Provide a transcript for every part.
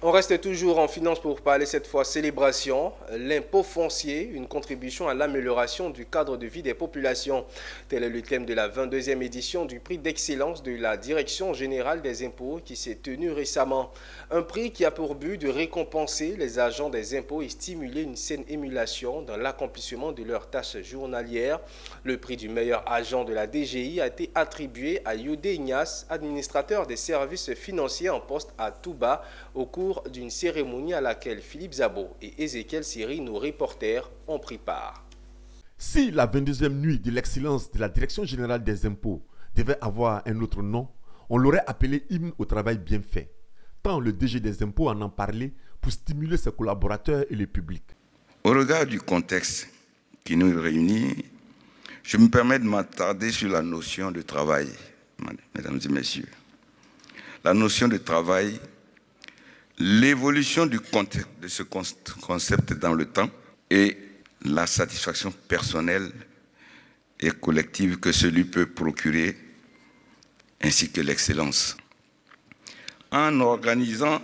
On reste toujours en finance pour parler cette fois célébration, l'impôt foncier, une contribution à l'amélioration du cadre de vie des populations. Tel est le thème de la 22e édition du prix d'excellence de la Direction générale des impôts qui s'est tenu récemment. Un prix qui a pour but de récompenser les agents des impôts et stimuler une saine émulation dans l'accomplissement de leurs tâches journalières. Le prix du meilleur agent de la DGI a été attribué à Yodé Ignace, administrateur des services financiers en poste à Touba, au cours d'une cérémonie à laquelle Philippe Zabo et Ézéchiel Siri, nos reporters, ont pris part. Si la 22e nuit de l'excellence de la Direction générale des impôts devait avoir un autre nom, on l'aurait appelé hymne au travail bien fait. Tant le DG des impôts en parlait pour stimuler ses collaborateurs et le public. Au regard du contexte qui nous réunit, je me permets de m'attarder sur la notion de travail, mesdames et messieurs. La notion de travail, l'évolution du contexte de ce concept dans le temps et la satisfaction personnelle et collective que celui peut procurer, ainsi que l'excellence. En organisant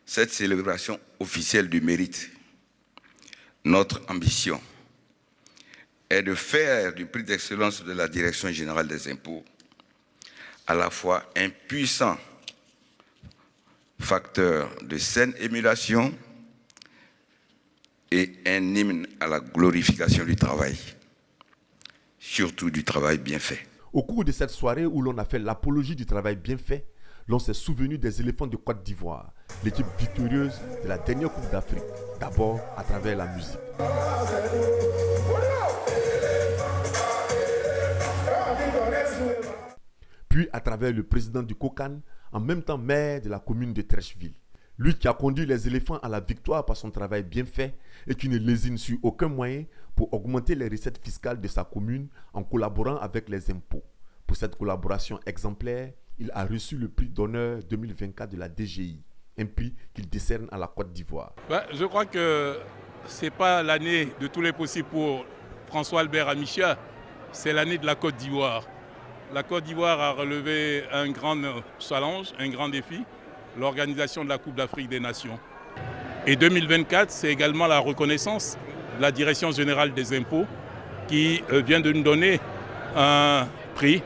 cette célébration officielle du mérite, notre ambition est de faire du prix d'excellence de la Direction générale des impôts à la fois un puissant facteur de saine émulation et un hymne à la glorification du travail, surtout du travail bien fait. Au cours de cette soirée où l'on a fait l'apologie du travail bien fait, l'on s'est souvenu des éléphants de Côte d'Ivoire, l'équipe victorieuse de la dernière Coupe d'Afrique, d'abord à travers la musique. Puis à travers le président du COCAN, en même temps maire de la commune de Trècheville. Lui qui a conduit les éléphants à la victoire par son travail bien fait et qui ne lésine sur aucun moyen pour augmenter les recettes fiscales de sa commune en collaborant avec les impôts. Pour cette collaboration exemplaire, il a reçu le prix d'honneur 2024 de la DGI, un prix qu'il décerne à la Côte d'Ivoire. Je crois que ce n'est pas l'année de tous les possibles pour François-Albert Amichia, c'est l'année de la Côte d'Ivoire. La Côte d'Ivoire a relevé un grand challenge, un grand défi, l'organisation de la Coupe d'Afrique des Nations. Et 2024, c'est également la reconnaissance de la Direction générale des impôts qui vient de nous donner un prix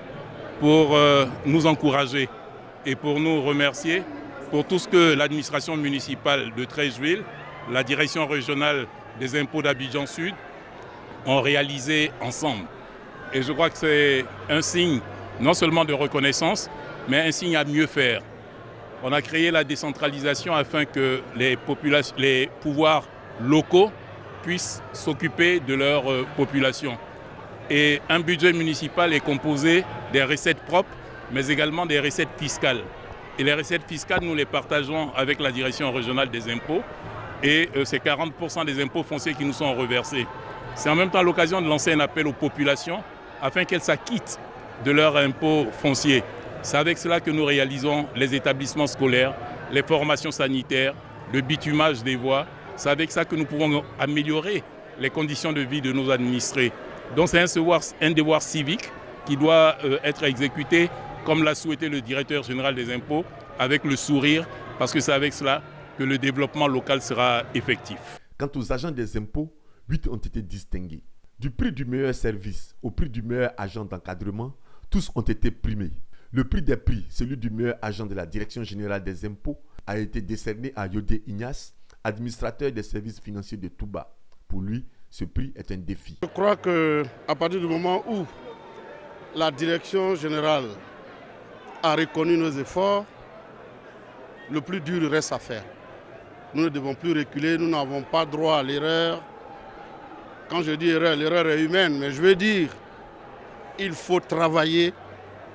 pour nous encourager et pour nous remercier pour tout ce que l'administration municipale de Trècheville, la Direction régionale des impôts d'Abidjan Sud ont réalisé ensemble. Et je crois que c'est un signe non seulement de reconnaissance, mais un signe à mieux faire. On a créé la décentralisation afin que les pouvoirs locaux puissent s'occuper de leur population. Et un budget municipal est composé des recettes propres, mais également des recettes fiscales. Et les recettes fiscales, nous les partageons avec la Direction régionale des impôts. Et c'est 40% des impôts fonciers qui nous sont reversés. C'est en même temps l'occasion de lancer un appel aux populations afin qu'elles s'acquittent de leurs impôts fonciers. C'est avec cela que nous réalisons les établissements scolaires, les formations sanitaires, le bitumage des voies. C'est avec ça que nous pouvons améliorer les conditions de vie de nos administrés. Donc c'est un devoir civique qui doit être exécuté comme l'a souhaité le directeur général des impôts, avec le sourire, parce que c'est avec cela que le développement local sera effectif. Quant aux agents des impôts, 8 ont été distingués. Du prix du meilleur service au prix du meilleur agent d'encadrement, tous ont été primés. Le prix des prix, celui du meilleur agent de la Direction générale des impôts, a été décerné à Yodé Ignace, administrateur des services financiers de Touba. Pour lui, ce prix est un défi. Je crois qu'à partir du moment où la Direction générale a reconnu nos efforts, le plus dur reste à faire. Nous ne devons plus reculer, nous n'avons pas droit à l'erreur. Quand je dis erreur, l'erreur est humaine, mais je veux dire, il faut travailler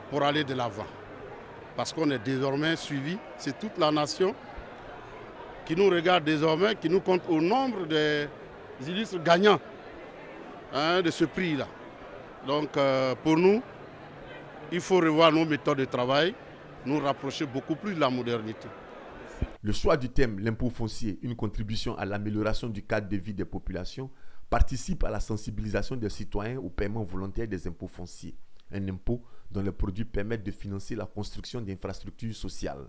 pour aller de l'avant. Parce qu'on est désormais suivi, c'est toute la nation qui nous regarde désormais, qui nous compte au nombre des illustres gagnants de ce prix-là. Donc pour nous, il faut revoir nos méthodes de travail, nous rapprocher beaucoup plus de la modernité. Le choix du thème, l'impôt foncier, une contribution à l'amélioration du cadre de vie des populations, participe à la sensibilisation des citoyens au paiement volontaire des impôts fonciers. Un impôt dont les produits permettent de financer la construction d'infrastructures sociales.